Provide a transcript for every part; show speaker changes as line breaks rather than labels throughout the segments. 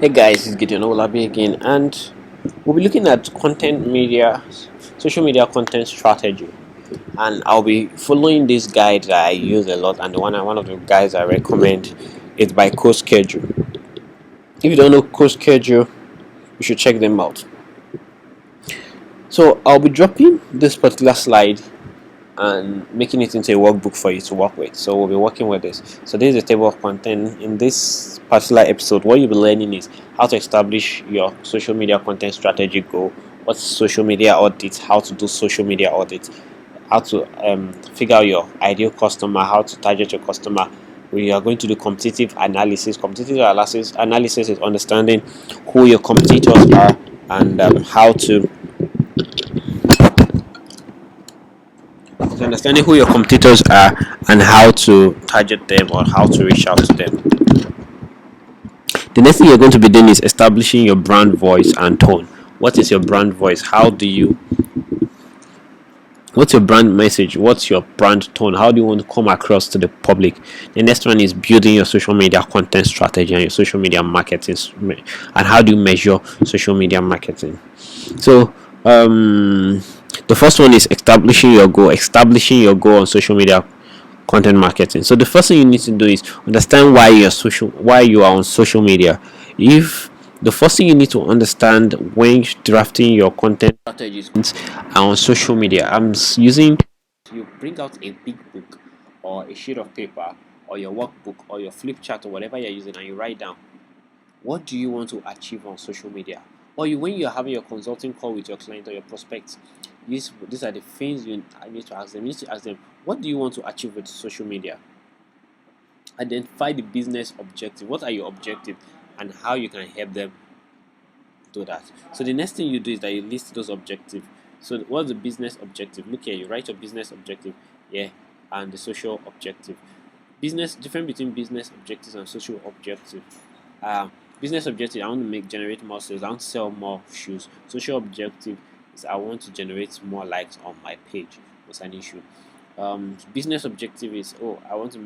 Hey guys, it's Gideon Olabi again, and we'll be looking at content media, social media content strategy. And I'll be following this guide that I use a lot, and one of the guys I recommend is by Schedule. If you don't know Schedule, you should check them out. So I'll be dropping this particular slide and making it into a workbook for you to work with. So we'll be working with this. So this is a table of content. In this particular episode, what you'll be learning is how to establish your social media content strategy goal, what's social media audit, how to do social media audit, how to figure out your ideal customer, how to target your customer. We are going to do competitive analysis. Competitive analysis is understanding who your competitors are and how to understanding who your competitors are and how to target them or how to reach out to them. The next thing you're going to be doing is establishing your brand voice and tone. What is your brand voice? What's your brand message? What's your brand tone? How do you want to come across to the public? The next one is building your social media content strategy and your social media marketing, and how do you measure social media marketing. So the first one is establishing your goal on social media content marketing. So the first thing you need to do is understand why you are on social media. If the first thing you need to understand when drafting your content strategies are on social media, using you bring out a big book or a sheet of paper or your workbook or your flip chart or whatever you're using, and you write down what do you want to achieve on social media. Or when you're having your consulting call with your client or your prospects, these are the things you need to ask them. You need to ask them, what do you want to achieve with social media? Identify the business objective. What are your objectives and how you can help them do that. So the next thing you do is that you list those objectives. So what's the business objective? Look here, you write your business objective here and the social objective. Business difference between business objectives and social objective. Uh, Business objective, I want to generate more sales, I want to sell more shoes. Social objective is I want to generate more likes on my page. What's an issue? Business objective is I want to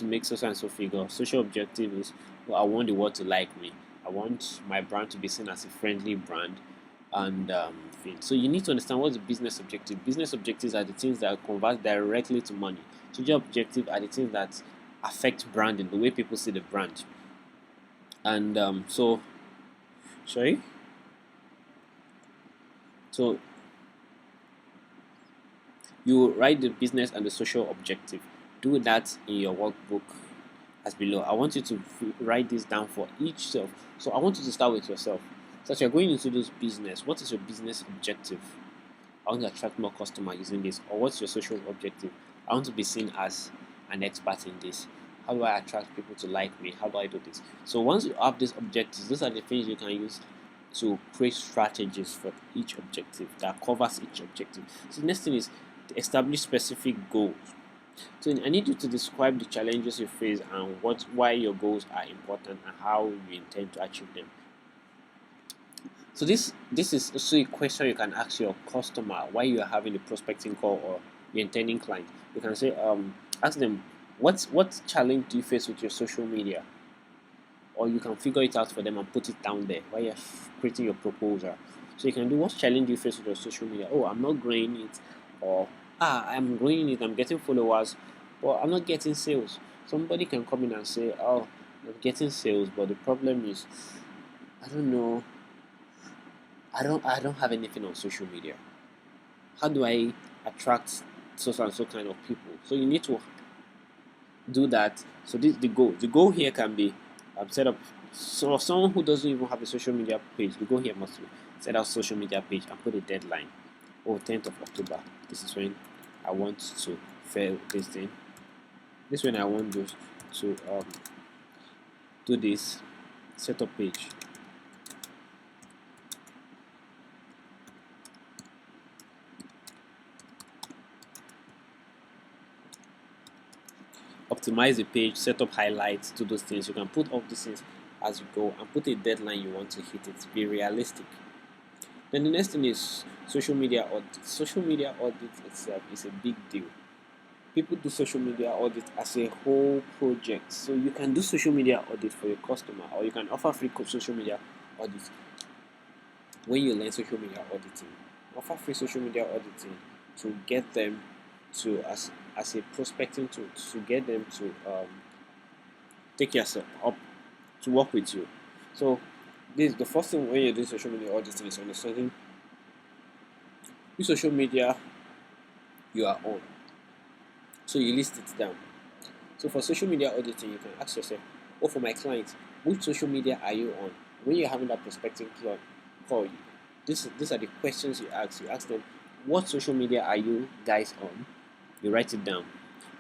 make so and so figure. Social objective is I want the world to like me. I want my brand to be seen as a friendly brand and thing. So you need to understand what's the business objective. Business objectives are the things that convert directly to money. Social objective are the things that affect branding, the way people see the brand. And sorry. So you write the business and the social objective. Do that in your workbook as below. I want you to write this down for each self. So I want you to start with yourself. So as you're going into this business, what is your business objective? I want to attract more customers using this. Or what's your social objective? I want to be seen as an expert in this. How do I attract people to like me? How do I do this? So once you have these objectives, those are the things you can use to create strategies for each objective that covers each objective. So the next thing is to establish specific goals. So I need you to describe the challenges you face and why your goals are important and how you intend to achieve them. So this is also a question you can ask your customer while you are having a prospecting call or your intending client. You can say ask them what challenge do you face with your social media, or you can figure it out for them and put it down there while you're creating your proposal. So you can do what challenge do you face with your social media? Oh, I'm not growing it, or I'm growing it, I'm getting followers, but I'm not getting sales. Somebody can come in and say, oh, I'm getting sales, but the problem is, I don't know, I don't have anything on social media. How do I attract so and so kind of people? So you need to do that. So this the goal. The goal here can be set up. So someone who doesn't even have a social media page, the goal here must be set up social media page and put a deadline. Oh, 10th of October. This is when I want to fail this thing. This is when I want to do this. Set up page. Optimize the page, set up highlights, do those things. You can put all these things as you go and put a deadline you want to hit it. Be realistic. Then the next thing is social media audit. Social media audit itself is a big deal. People do social media audit as a whole project. So you can do social media audit for your customer, or you can offer free social media audit when you learn social media auditing. Offer free social media auditing to get them to as a prospecting tool to get them to take yourself up to work with you. So this the first thing when you do social media auditing is understanding which social media you are on. So you list it down. So for social media auditing, you can ask yourself, or for my clients, which social media are you on? When you're having that prospecting call, these are the questions you ask. You ask them, what social media are you guys on? You write it down.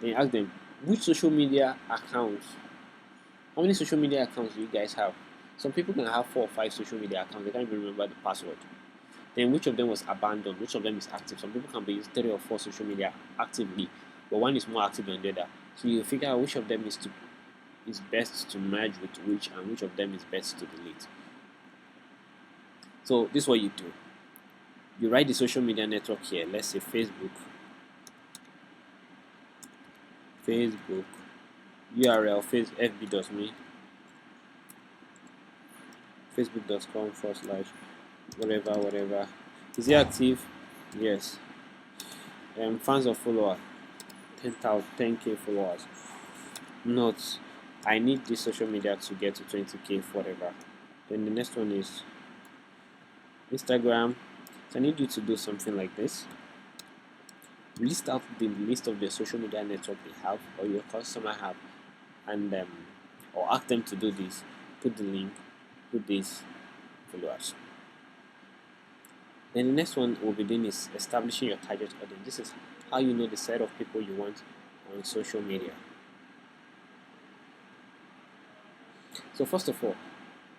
Then you ask them, which social media accounts? How many social media accounts do you guys have? Some people can have 4 or 5 social media accounts. They can't even remember the password. Then which of them was abandoned? Which of them is active? Some people can be using 3 or 4 social media actively, but one is more active than the other. So you figure out which of them is best to merge with which, and which of them is best to delete. So this is what you do. You write the social media network here. Let's say Facebook URL fb.me facebook.com/ whatever. Is it active? Yes. Fans or follower 10,000 10k followers. Note, I need this social media to get to 20k whatever. Then the next one is Instagram. So I need you to do something like this. List out the list of the social media network they have or your customer have, and or ask them to do this. Put the link, put this followers. Then the next one we'll be doing is establishing your target audience. This is how you know the set of people you want on social media. So first of all,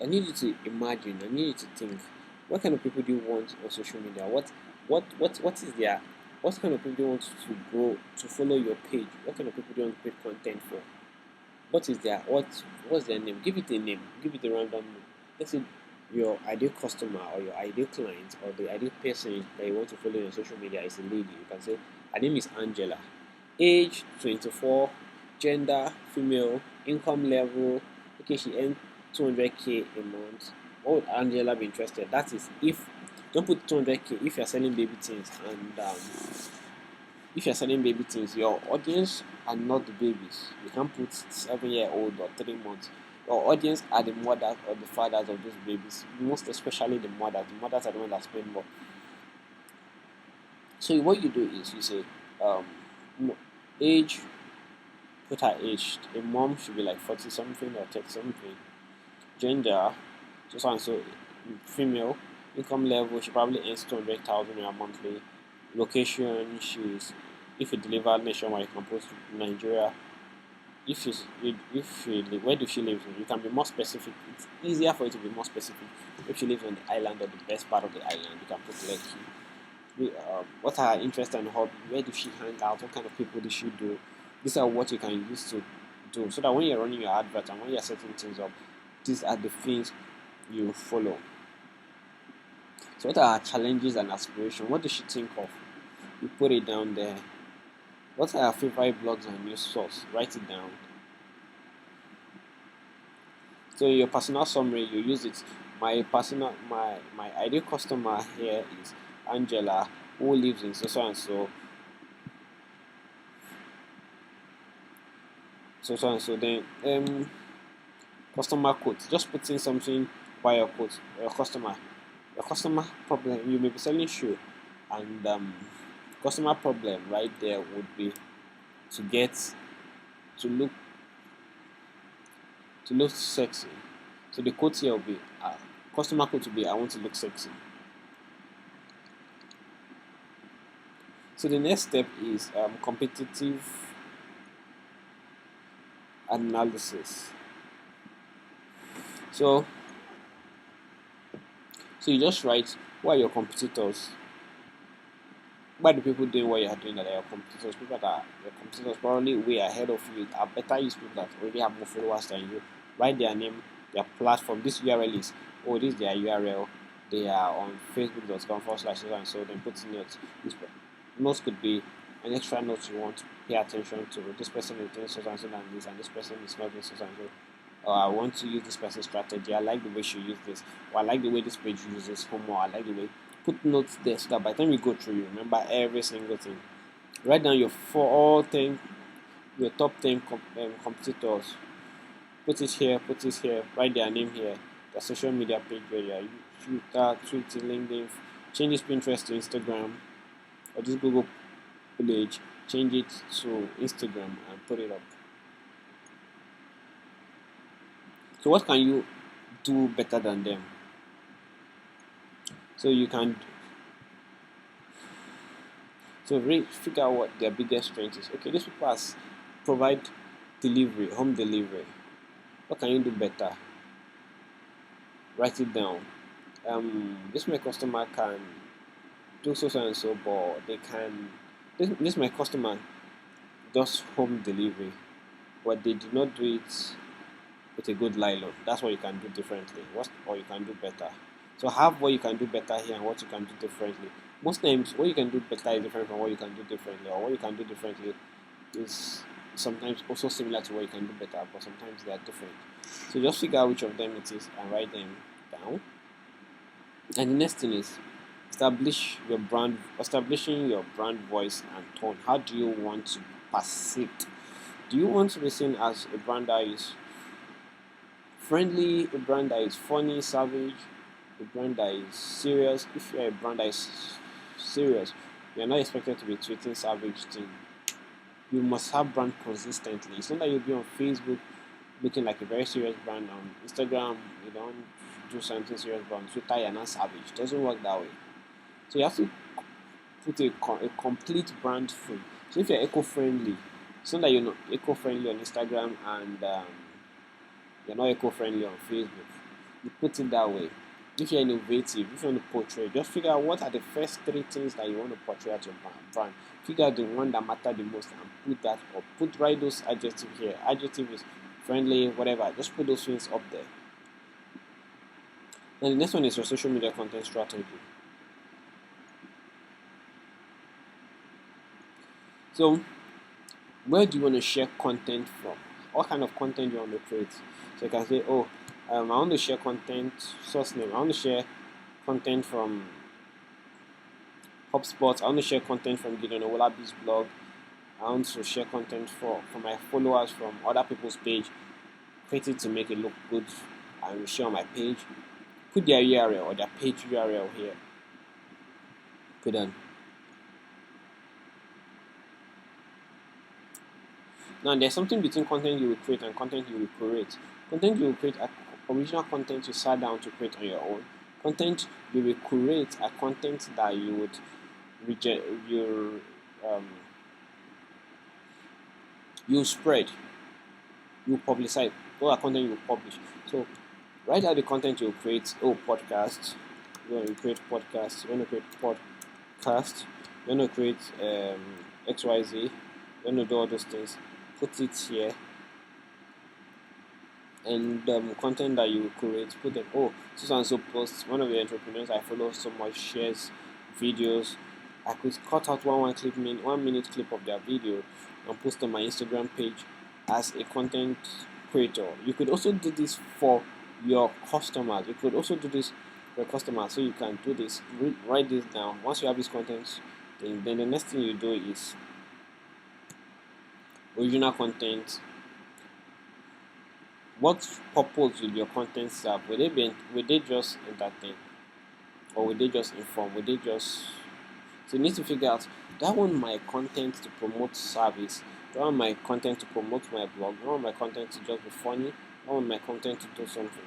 I need you to imagine, I need you to think, what kind of people do you want on social media? What is their what kind of people do you want to grow to follow your page? What kind of people do you want to create content for? What is their what's their name? Give it a name, give it a random name. Let's say your ideal customer or your ideal client or the ideal person that you want to follow on social media is a lady. You can say her name is Angela. Age 24, gender female, income level, okay, she earns 200k a month. What would Angela be interested? That is, if don't put 200k if you're selling baby things, and if you're selling baby things, your audience are not the babies. You can't put 7-year-old or 3 months. Your audience are the mothers or the fathers of those babies, most especially the mothers. The mothers are the ones that spend more. So what you do is you say age, put her age. A mom should be like 40 something or 30 something. Gender, so and so, female. Income level, she probably earns 200,000 monthly. Location, if you deliver nationwide, you can put Nigeria. Where does she live? You can be more specific. It's easier for you to be more specific. If she lives on the island or the best part of the island, you can put Lekki. What are her interests and hobbies? Where does she hang out? What kind of people does she do? These are what you can use to do, so that when you're running your advert and when you're setting things up, these are the things you follow. So what are her challenges and aspirations? What does she think of? You put it down there. What are her favorite blogs and news source? Write it down. So your personal summary, you use it. My ideal customer here is Angela, who lives in so and so. So and so. Then customer quote. Just put in something by your quote. Your customer problem. You may be selling shoe, and customer problem right there would be to look sexy. So the quote here will be customer quote will be I want to look sexy. So the next step is competitive analysis. So you just write, who are your competitors? Why do people doing what you are doing that are your competitors? People that are your competitors probably way ahead of you are better use people that already have more followers than you. Write their name, their platform. This URL is this is their URL. They are on facebook.com/so and so. Then put notes. Notes could be an extra note you want to pay attention to. This person is doing so and so and this, and this person is not doing so and so. Or I want to use this person's strategy. I like the way she used this. Or I like the way this page uses homework. I like the way. Put notes there so that by the time you go through, you remember every single thing. Write down your top 10 competitors. Put it here. Put it here. Write their name here. Their social media page where Twitter, LinkedIn. Change this Pinterest to Instagram, or this Google page. Change it to Instagram and put it up. So what can you do better than them? So you can figure out what their biggest strength is. Okay, these people provide delivery, home delivery. What can you do better? Write it down. This my customer can do so and so, but they can. This my customer does home delivery, but they did not do it with a good nylon. That's what you can do differently. Or you can do better. So have what you can do better here and what you can do differently. Most times, what you can do better is different from what you can do differently, or what you can do differently is sometimes also similar to what you can do better, but sometimes they are different. So just figure out which of them it is and write them down. And the next thing is establishing your brand voice and tone. How do you want to be perceived? Do you want to be seen as a brand that is friendly, a brand that is funny, savage, a brand that is serious? If you're a brand that is serious, you're not expected to be tweeting savage thing. You must have brand consistently. It's not that you'll be on Facebook looking like a very serious brand. On Instagram, you don't do something serious, but on Twitter, you're not savage. It doesn't work that way. So you have to put a complete brand frame. So if you're eco-friendly, it's not that you're not eco-friendly on Instagram and you're not eco-friendly on Facebook. You put it that way. If you're innovative, if you want to portray, just figure out what are the first 3 things that you want to portray at your brand. Figure out the one that matter the most and put that up. Write those adjectives here. Adjective is friendly, whatever. Just put those things up there. And the next one is your social media content strategy. So, where do you want to share content from? What kind of content do you want to create? So you can say, I want to share content, source name. I want to share content from HubSpot. I want to share content from Gideon Owolabi's blog. I want to share content for my followers from other people's page. Create it to make it look good and share on my page. Put their URL or their page URL here. Put on. Now there's something between content you will create and content you will curate. Content you will create are original content you sat down to create on your own. Content you will curate are content that you would you spread, you publicize. All are content you will publish. So write out the content you will create. Podcasts. You want to create podcasts. You want to create podcast. You want to create XYZ. You want to do all those things. Put it here. And content that you create, put them. So and so posts. One of the entrepreneurs I follow so much shares videos. I could cut out one minute clip of their video and post on my Instagram page as a content creator. You could also do this for your customers. You could also do this for your customers. So you can do this. Write this down. Once you have this content, then the next thing you do is original content. What purpose will your content serve? Will they just entertain, or will they just inform? So you need to figure out, do I want my content to promote service? Do I want my content to promote my blog? Do I want my content to just be funny? Do I want my content to do something?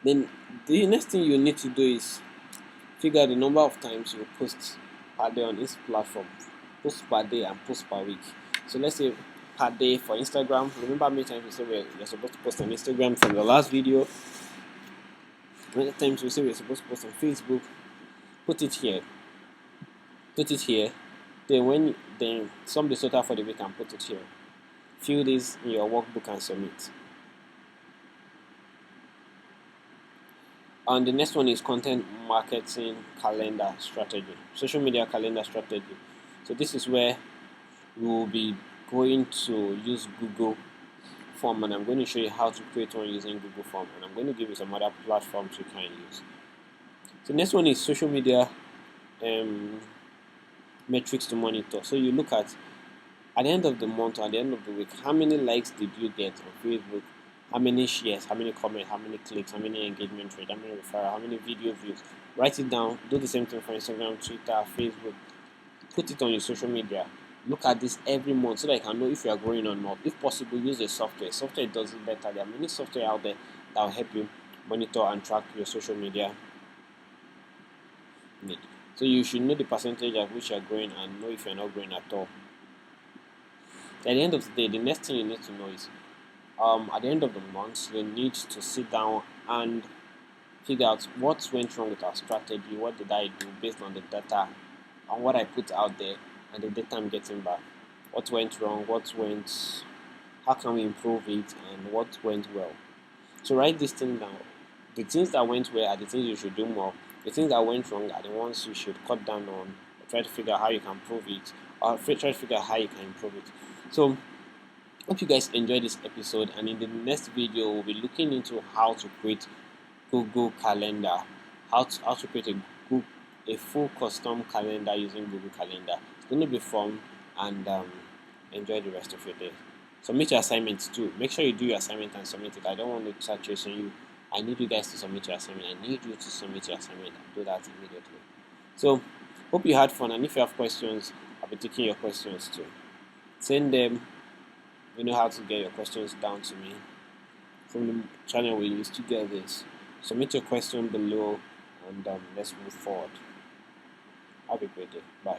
Then the next thing you need to do is figure out the number of times you post per day on this platform. Post per day and post per week. So let's say per day for Instagram. Remember how many times we say you're supposed to post on Instagram from the last video? Many times we say we're supposed to post on Facebook. Put it here. Then sum the total for the week and put it here. Fill this in your workbook and submit. And the next one is content marketing calendar strategy, social media calendar strategy. So this is where we will be going to use Google Form, and I'm going to show you how to create one using Google Form, and I'm going to give you some other platforms you can use. So next one is social media um, metrics to monitor. So you look at the end of the month or at the end of the week, how many likes did you get on Facebook? How many shares? How many comments? How many clicks? How many engagement rate? How many referral? How many video views? Write it down. Do the same thing for Instagram, Twitter, Facebook. Put it on your social media. Look at this every month so that you can know if you are growing or not. If possible, use a software. Software does it better. There are many software out there that will help you monitor and track your social media need. So you should know the percentage at which you are growing and know if you are not growing at all. At the end of the day, the next thing you need to know is at the end of the month, you need to sit down and figure out what went wrong with our strategy, what did I do based on the data and what I put out there and the data I'm getting back. What went wrong, how can we improve it, and what went well. So write this thing down. The things that went well are the things you should do more. The things that went wrong are the ones you should cut down on. Try to figure out how you can improve it, or try to figure out how you can improve it. So hope you guys enjoyed this episode, and in the next video we'll be looking into how to create Google Calendar, how to create a full custom calendar using Google Calendar. It's going to be fun, and enjoy the rest of your day. Submit your assignments too. Make sure you do your assignment and submit it. I don't want to start chasing you. I need you guys to submit your assignment. I need you to submit your assignment and do that immediately. So hope you had fun, and if you have questions, I'll be taking your questions too. Send them. You know how to get your questions down to me from the channel we use to get this. Submit your question below, and let's move forward. Have a great day. Bye.